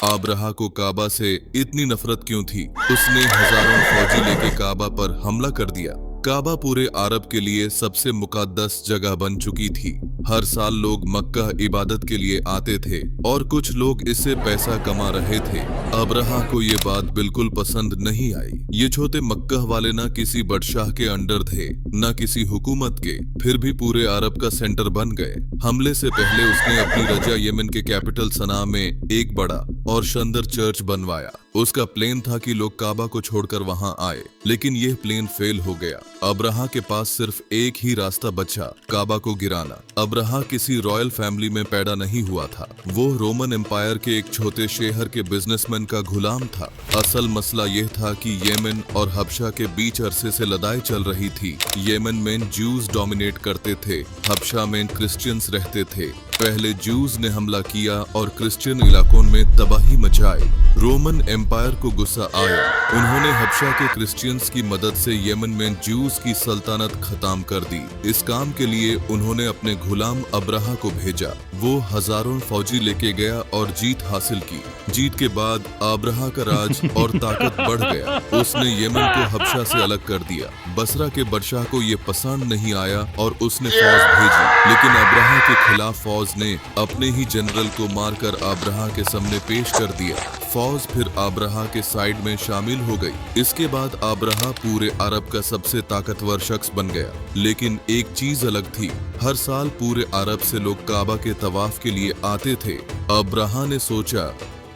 आबरहा को काबा से इतनी नफरत क्यों थी? उसने हजारों फौजी लेके काबा पर हमला कर दिया। काबा पूरे अरब के लिए सबसे मुकद्दस जगह बन चुकी थी। हर साल लोग मक्का इबादत के लिए आते थे और कुछ लोग इससे पैसा कमा रहे थे। अबरहा को ये बात बिल्कुल पसंद नहीं आई। ये छोटे मक्का वाले ना किसी बादशाह के अंडर थे, न किसी हुकूमत के, फिर भी पूरे अरब का सेंटर बन गए। हमले से पहले उसने अपनी रजा यमन के कैपिटल सना में एक बड़ा और शानदार चर्च बनवाया। उसका प्लान था कि लोग काबा को छोड़कर वहां आए, लेकिन यह प्लान फेल हो गया। अबरहा के पास सिर्फ एक ही रास्ता बचा, काबा को गिराना। अबरहा किसी रॉयल फैमिली में पैदा नहीं हुआ था। वो रोमन एम्पायर के एक छोटे शहर के बिजनेसमैन का गुलाम था। असल मसला यह था कि येमन और हबशा के बीच अरसे से लड़ाई चल रही थी। येमन में जूस डोमिनेट करते थे, हबशा में क्रिश्चियंस रहते थे। पहले जूस ने हमला किया और क्रिश्चियन इलाकों में तबाही मचाई। रोमन एम्पायर को गुस्सा आया। उन्होंने हबशा के क्रिश्चियंस की मदद से येमन में जूस की सल्तनत खत्म कर दी। इस काम के लिए उन्होंने अपने गुलाम अबरहा को भेजा। वो हजारों फौजी लेके गया और जीत हासिल की। जीत के बाद अबरहा का राज और ताकत बढ़ गया। उसने येमन को हबशा से अलग कर दिया। बसरा के बादशाह को ये पसंद नहीं आया और उसने फौज भेजी, लेकिन अबरहा के खिलाफ फौज ने अपने ही जनरल को मारकर अबरहा के सामने पेश कर दिया। फौज फिर अबरहा के साइड में शामिल हो गई। इसके बाद अबरहा पूरे अरब का सबसे ताकतवर शख्स बन गया। लेकिन एक चीज अलग थी, हर साल पूरे अरब से लोग काबा के तवाफ के लिए आते थे। अबरहा ने सोचा,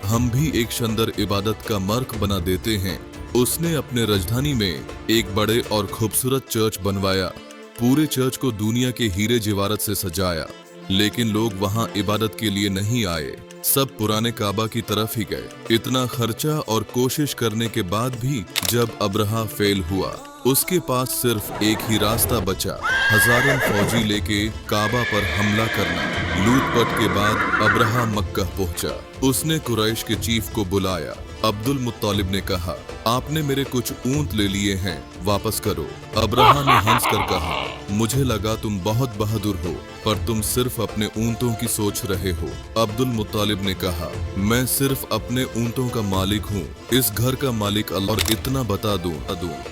हम भी एक शानदार इबादत का मर्क बना देते हैं। उसने अपने राजधानी में एक बड़े और खूबसूरत चर्च बनवाया। पूरे चर्च को दुनिया के हीरे जेवारत से सजाया, लेकिन लोग वहां इबादत के लिए नहीं आए। सब पुराने काबा की तरफ ही गए। इतना खर्चा और कोशिश करने के बाद भी जब अबरहा फेल हुआ, उसके पास सिर्फ एक ही रास्ता बचा, हजारों फौजी लेके काबा पर हमला करना। लूटपाट के बाद अबरहा मक्का पहुंचा। उसने कुरैश के चीफ को बुलाया। अब्दुल मुत्तालिब ने कहा, आपने मेरे कुछ ऊंट ले लिए हैं, वापस करो। अबरहा ने हंस कर कहा, मुझे लगा तुम बहुत बहादुर हो, पर तुम सिर्फ अपने ऊंटों की सोच रहे हो। अब्दुल मुत्तालिब ने कहा, मैं सिर्फ अपने ऊंटों का मालिक हूँ, इस घर का मालिक अल्लाह। और इतना बता दूं,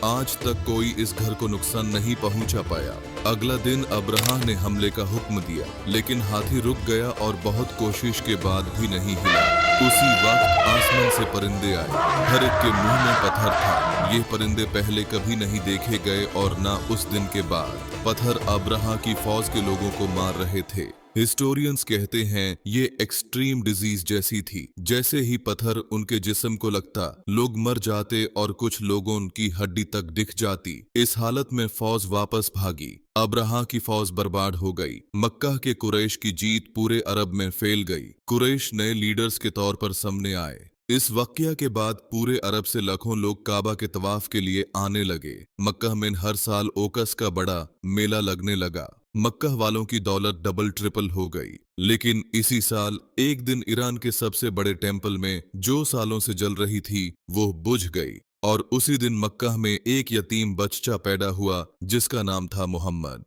आज तक कोई इस घर को नुकसान नहीं पहुंचा पाया। अगला दिन अबरहा ने हमले का हुक्म दिया, लेकिन हाथी रुक गया और बहुत कोशिश के बाद भी नहीं हिला। उसी वक्त आसमान से परिंदे आए। हर एक के मुंह में पत्थर था। ये परिंदे पहले कभी नहीं देखे गए और ना उस दिन के बाद। पत्थर अबरहा की फौज के लोगों को मार रहे थे। हिस्टोरियंस कहते हैं ये एक्सट्रीम डिजीज जैसी थी। जैसे ही पत्थर उनके जिस्म को लगता, लोग मर जाते और कुछ लोगों की हड्डी तक दिख जाती। इस हालत में फौज वापस भागी। अबरहा की फौज बर्बाद हो गई। मक्का के कुरैश की जीत पूरे अरब में फैल गई। कुरैश नए लीडर्स के तौर पर सामने आए। इस वाकया के बाद पूरे अरब से लाखों लोग काबा के तवाफ के लिए आने लगे। मक्का में हर साल ओकस का बड़ा मेला लगने लगा। मक्का वालों की दौलत डबल ट्रिपल हो गई। लेकिन इसी साल एक दिन ईरान के सबसे बड़े टेंपल में जो सालों से जल रही थी, वो बुझ गई। और उसी दिन मक्का में एक यतीम बच्चा पैदा हुआ जिसका नाम था मोहम्मद।